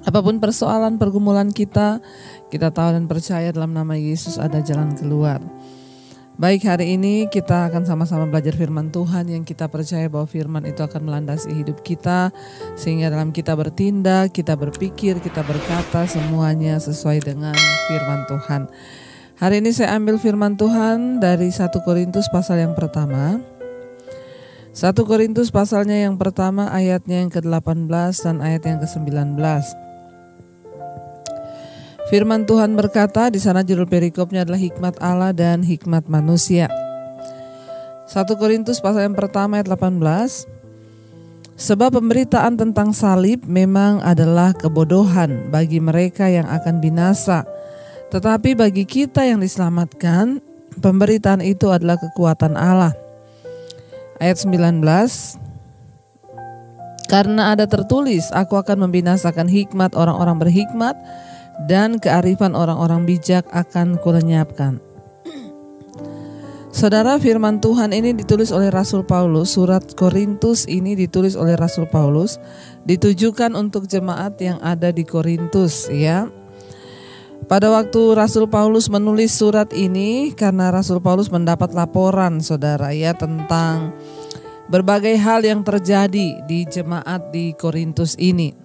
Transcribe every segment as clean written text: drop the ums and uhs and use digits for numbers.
Apapun persoalan pergumulan kita tahu dan percaya dalam nama Yesus ada jalan keluar. Baik, hari ini kita akan sama-sama belajar firman Tuhan yang kita percaya bahwa firman itu akan melandasi hidup kita, sehingga dalam kita bertindak, kita berpikir, kita berkata, semuanya sesuai dengan firman Tuhan. Hari ini saya ambil firman Tuhan dari 1 Korintus pasal yang pertama. 1 Korintus pasalnya yang pertama, ayatnya yang ke-18 dan ayat yang ke-19. Firman Tuhan berkata, di sana judul perikopnya adalah hikmat Allah dan hikmat manusia. 1 Korintus pasal yang pertama ayat 18. Sebab pemberitaan tentang salib memang adalah kebodohan bagi mereka yang akan binasa, tetapi bagi kita yang diselamatkan, pemberitaan itu adalah kekuatan Allah. Ayat 19. Karena ada tertulis, aku akan membinasakan hikmat orang-orang berhikmat, dan kearifan orang-orang bijak akan kulenyapkan. Saudara, firman Tuhan ini ditulis oleh Rasul Paulus. Surat Korintus ini ditulis oleh Rasul Paulus, ditujukan untuk jemaat yang ada di Korintus, ya. Pada waktu Rasul Paulus menulis surat ini, karena Rasul Paulus mendapat laporan, saudara, ya, tentang berbagai hal yang terjadi di jemaat di Korintus ini.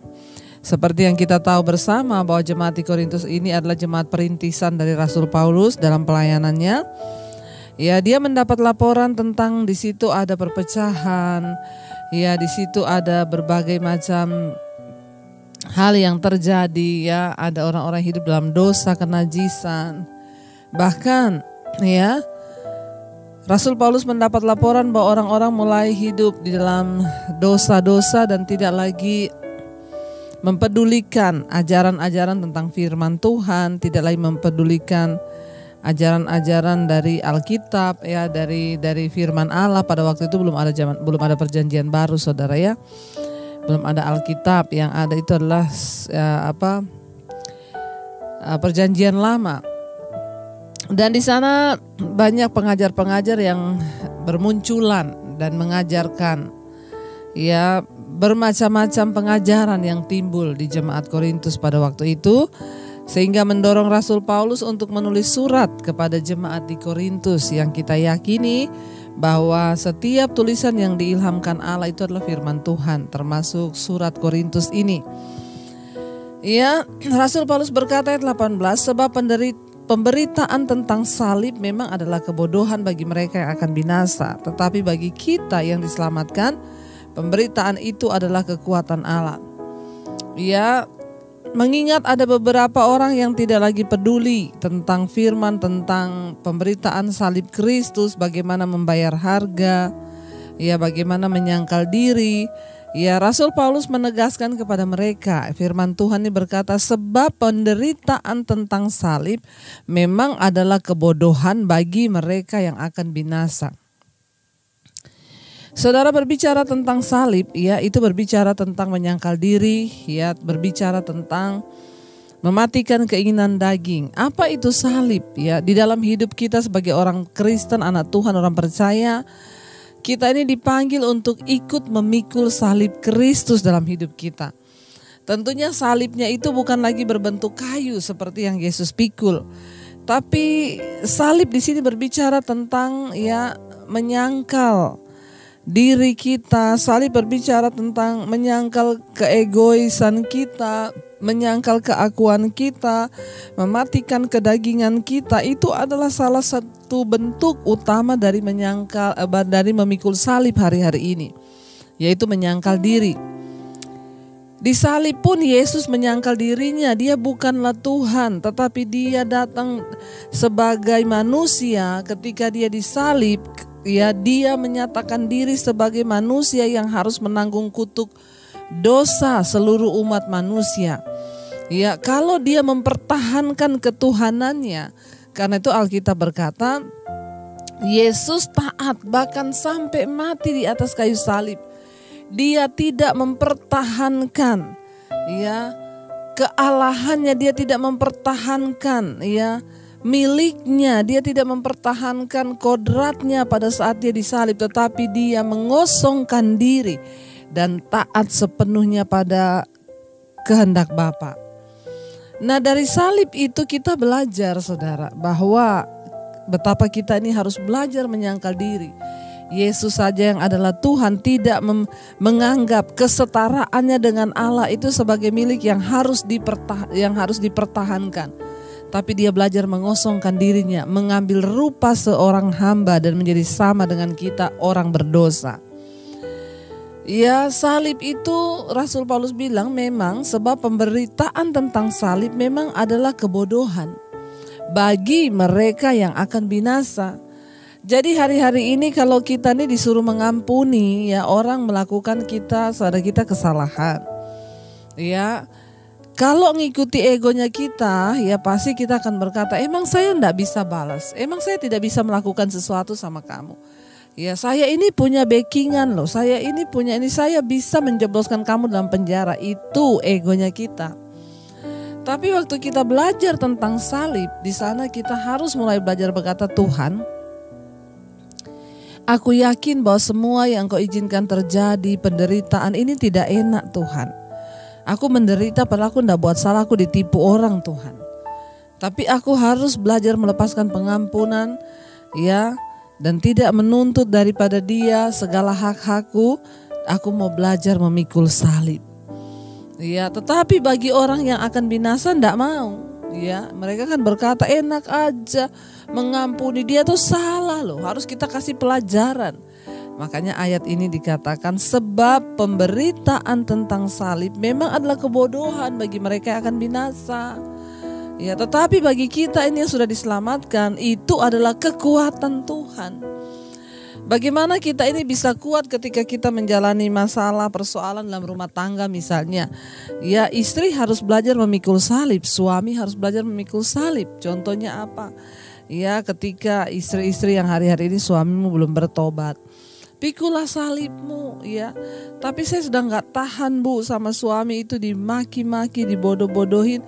Seperti yang kita tahu bersama bahwa jemaat di Korintus ini adalah jemaat perintisan dari Rasul Paulus dalam pelayanannya. Ya, dia mendapat laporan tentang di situ ada perpecahan, ya, di situ ada berbagai macam hal yang terjadi, ya, ada orang-orang hidup dalam dosa, kenajisan. Bahkan, ya, Rasul Paulus mendapat laporan bahwa orang-orang mulai hidup di dalam dosa-dosa dan tidak lagi mempedulikan ajaran-ajaran tentang firman Tuhan, tidak lagi mempedulikan ajaran-ajaran dari Alkitab, ya, dari firman Allah. Pada waktu itu belum ada perjanjian baru, saudara, ya. Belum ada Alkitab, yang ada itu adalah perjanjian lama. Dan di sana banyak pengajar-pengajar yang bermunculan dan mengajarkan, ya, bermacam-macam pengajaran yang timbul di jemaat Korintus pada waktu itu, sehingga mendorong Rasul Paulus untuk menulis surat kepada jemaat di Korintus, yang kita yakini bahwa setiap tulisan yang diilhamkan Allah itu adalah firman Tuhan, termasuk surat Korintus ini. Ya, Rasul Paulus berkata ayat 18, sebab pemberitaan tentang salib memang adalah kebodohan bagi mereka yang akan binasa, tetapi bagi kita yang diselamatkan, pemberitaan itu adalah kekuatan Allah. Ya, mengingat ada beberapa orang yang tidak lagi peduli tentang firman, tentang pemberitaan salib Kristus, bagaimana membayar harga, ya, bagaimana menyangkal diri. Ya, Rasul Paulus menegaskan kepada mereka, firman Tuhan ini berkata, sebab penderitaan tentang salib memang adalah kebodohan bagi mereka yang akan binasa. Saudara, berbicara tentang salib, ya, itu berbicara tentang menyangkal diri, ya, berbicara tentang mematikan keinginan daging. Apa itu salib? Ya, di dalam hidup kita sebagai orang Kristen, anak Tuhan, orang percaya, kita ini dipanggil untuk ikut memikul salib Kristus dalam hidup kita. Tentunya salibnya itu bukan lagi berbentuk kayu seperti yang Yesus pikul, tapi salib di sini berbicara tentang, ya, menyangkal diri kita. Salib berbicara tentang menyangkal keegoisan kita, menyangkal keakuan kita, mematikan kedagingan kita. Itu adalah salah satu bentuk utama dari dari memikul salib hari-hari ini, yaitu menyangkal diri. Di salib pun Yesus menyangkal dirinya. Dia bukanlah Tuhan, tetapi dia datang sebagai manusia. Ketika dia disalib, ya, dia menyatakan diri sebagai manusia yang harus menanggung kutuk dosa seluruh umat manusia. Ya, kalau dia mempertahankan ketuhanannya, karena itu Alkitab berkata, Yesus taat bahkan sampai mati di atas kayu salib. Dia tidak mempertahankan, ya, kealahannya, dia tidak mempertahankan, ya, miliknya, dia tidak mempertahankan kodratnya pada saat dia disalib, tetapi dia mengosongkan diri dan taat sepenuhnya pada kehendak Bapa. Nah, dari salib itu kita belajar, saudara, bahwa betapa kita ini harus belajar menyangkal diri. Yesus saja yang adalah Tuhan tidak menganggap kesetaraannya dengan Allah itu sebagai milik yang harus dipertahankan. Tapi dia belajar mengosongkan dirinya, mengambil rupa seorang hamba dan menjadi sama dengan kita, orang berdosa. Ya, salib itu Rasul Paulus bilang memang sebab pemberitaan tentang salib memang adalah kebodohan bagi mereka yang akan binasa. Jadi hari-hari ini kalau kita nih disuruh mengampuni, ya orang melakukan saudara kita kesalahan. Ya, kalau ngikuti egonya kita, ya pasti kita akan berkata, emang saya enggak bisa balas, emang saya tidak bisa melakukan sesuatu sama kamu. Ya, saya ini punya backingan loh, saya ini punya ini, saya bisa menjebloskan kamu dalam penjara. Itu egonya kita. Tapi waktu kita belajar tentang salib, di sana kita harus mulai belajar berkata, Tuhan, aku yakin bahwa semua yang Kau izinkan terjadi, penderitaan ini tidak enak Tuhan. Aku menderita padahal aku tidak buat salah, aku ditipu orang Tuhan. Tapi aku harus belajar melepaskan pengampunan, ya, dan tidak menuntut daripada dia segala hak-hakku. Aku mau belajar memikul salib. Ya, tetapi bagi orang yang akan binasa tidak mau. Ya, mereka kan berkata enak aja mengampuni, dia tuh salah loh. Harus kita kasih pelajaran. Makanya ayat ini dikatakan sebab pemberitaan tentang salib memang adalah kebodohan bagi mereka yang akan binasa. Ya, tetapi bagi kita ini yang sudah diselamatkan, itu adalah kekuatan Tuhan. Bagaimana kita ini bisa kuat ketika kita menjalani masalah, persoalan dalam rumah tangga misalnya. Ya, istri harus belajar memikul salib, suami harus belajar memikul salib. Contohnya apa? Ya, ketika istri-istri yang hari-hari ini suamimu belum bertobat, pikulah salibmu, ya. Tapi saya sudah gak tahan Bu sama suami itu, dimaki-maki, dibodoh-bodohin.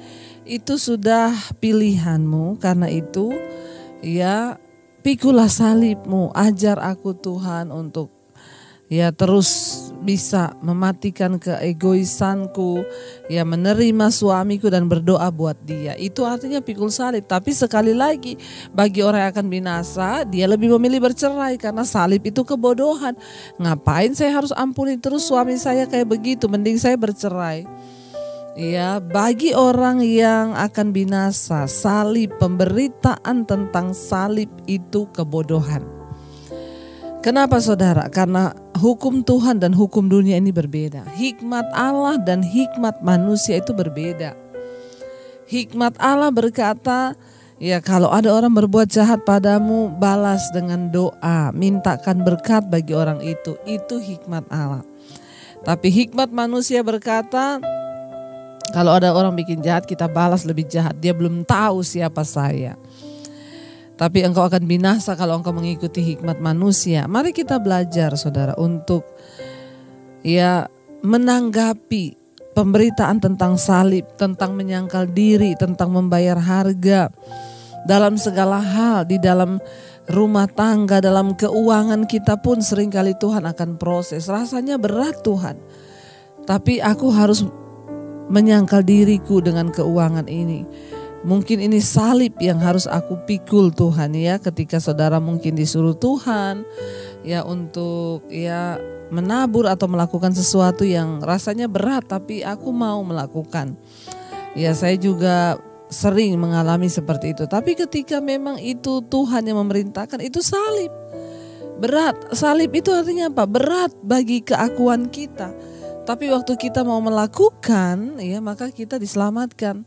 Itu sudah pilihanmu, karena itu ya pikulah salibmu, ajar aku Tuhan untuk ya terus bisa mematikan keegoisanku, ya menerima suamiku dan berdoa buat dia. Itu artinya pikul salib. Tapi sekali lagi bagi orang yang akan binasa, dia lebih memilih bercerai karena salib itu kebodohan. Ngapain saya harus ampuni terus suami saya kayak begitu, mending saya bercerai. Ya, bagi orang yang akan binasa, salib, pemberitaan tentang salib itu kebodohan. Kenapa saudara? Karena hukum Tuhan dan hukum dunia ini berbeda. Hikmat Allah dan hikmat manusia itu berbeda. Hikmat Allah berkata, ya kalau ada orang berbuat jahat padamu, balas dengan doa, mintakan berkat bagi orang itu. Itu hikmat Allah. Tapi hikmat manusia berkata, kalau ada orang bikin jahat, kita balas lebih jahat. Dia belum tahu siapa saya. Tapi engkau akan binasa kalau engkau mengikuti hikmat manusia. Mari kita belajar saudara untuk ya menanggapi pemberitaan tentang salib, tentang menyangkal diri, tentang membayar harga. Dalam segala hal, di dalam rumah tangga, dalam keuangan kita pun seringkali Tuhan akan proses. Rasanya berat Tuhan. Tapi aku harus menyangkal diriku dengan keuangan ini. Mungkin ini salib yang harus aku pikul Tuhan ya. Ketika saudara mungkin disuruh Tuhan ya untuk ya menabur atau melakukan sesuatu yang rasanya berat, tapi aku mau melakukan. Ya, saya juga sering mengalami seperti itu. Tapi ketika memang itu Tuhan yang memerintahkan, itu salib. Berat. Salib itu artinya apa? Berat bagi keakuan kita. Tapi waktu kita mau melakukan, ya maka kita diselamatkan.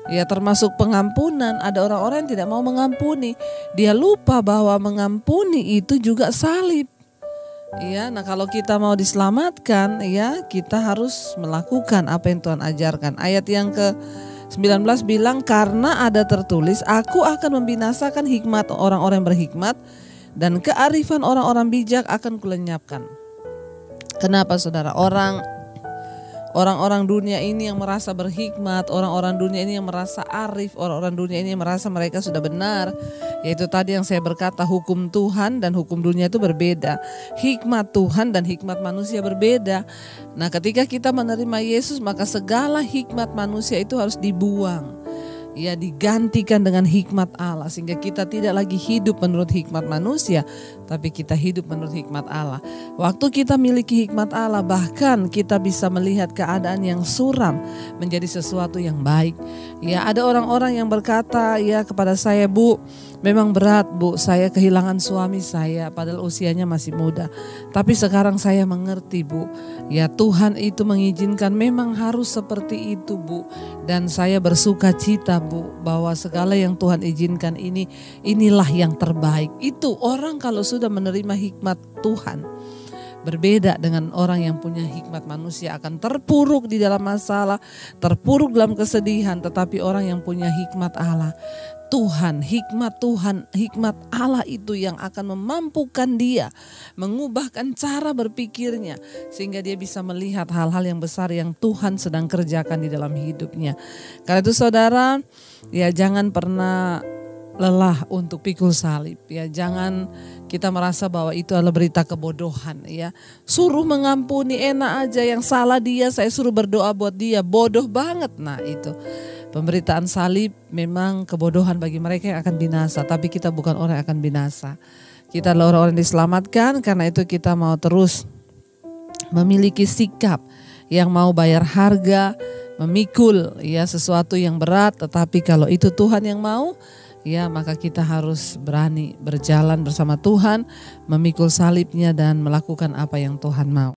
Ya, termasuk pengampunan. Ada orang-orang yang tidak mau mengampuni. Dia lupa bahwa mengampuni itu juga salib. Ya, nah kalau kita mau diselamatkan, ya kita harus melakukan apa yang Tuhan ajarkan. Ayat yang ke-19 bilang, karena ada tertulis, aku akan membinasakan hikmat orang-orang yang berhikmat dan kearifan orang-orang bijak akan kulenyapkan. Kenapa saudara? Orang-orang dunia ini yang merasa berhikmat, orang-orang dunia ini yang merasa arif, orang-orang dunia ini yang merasa mereka sudah benar. Yaitu tadi yang saya berkata, hukum Tuhan dan hukum dunia itu berbeda. Hikmat Tuhan dan hikmat manusia berbeda. Nah, ketika kita menerima Yesus, maka segala hikmat manusia itu harus dibuang. Ya, digantikan dengan hikmat Allah, sehingga kita tidak lagi hidup menurut hikmat manusia, tapi kita hidup menurut hikmat Allah. Waktu kita miliki hikmat Allah, bahkan kita bisa melihat keadaan yang suram menjadi sesuatu yang baik. Ya, ada orang-orang yang berkata ya kepada saya, "Bu, memang berat, Bu, saya kehilangan suami saya padahal usianya masih muda. Tapi sekarang saya mengerti, Bu. Ya, Tuhan itu mengizinkan memang harus seperti itu, Bu. Dan saya bersuka cita, Bu, bahwa segala yang Tuhan izinkan inilah yang terbaik." Itu orang kalau sudah menerima hikmat Tuhan. Berbeda dengan orang yang punya hikmat manusia, akan terpuruk di dalam masalah, terpuruk dalam kesedihan. Tetapi orang yang punya hikmat Allah, hikmat Allah itu yang akan memampukan dia, mengubahkan cara berpikirnya, sehingga dia bisa melihat hal-hal yang besar yang Tuhan sedang kerjakan di dalam hidupnya. Karena itu saudara, ya jangan pernah lelah untuk pikul salib, ya jangan kita merasa bahwa itu adalah berita kebodohan, ya. Suruh mengampuni enak aja, yang salah dia, saya suruh berdoa buat dia, bodoh banget. Nah, itu pemberitaan salib memang kebodohan bagi mereka yang akan binasa, tapi kita bukan orang yang akan binasa. Kita adalah orang-orang yang diselamatkan, karena itu kita mau terus memiliki sikap yang mau bayar harga, memikul ya sesuatu yang berat, tetapi kalau itu Tuhan yang mau, ya maka kita harus berani berjalan bersama Tuhan, memikul salibnya dan melakukan apa yang Tuhan mau.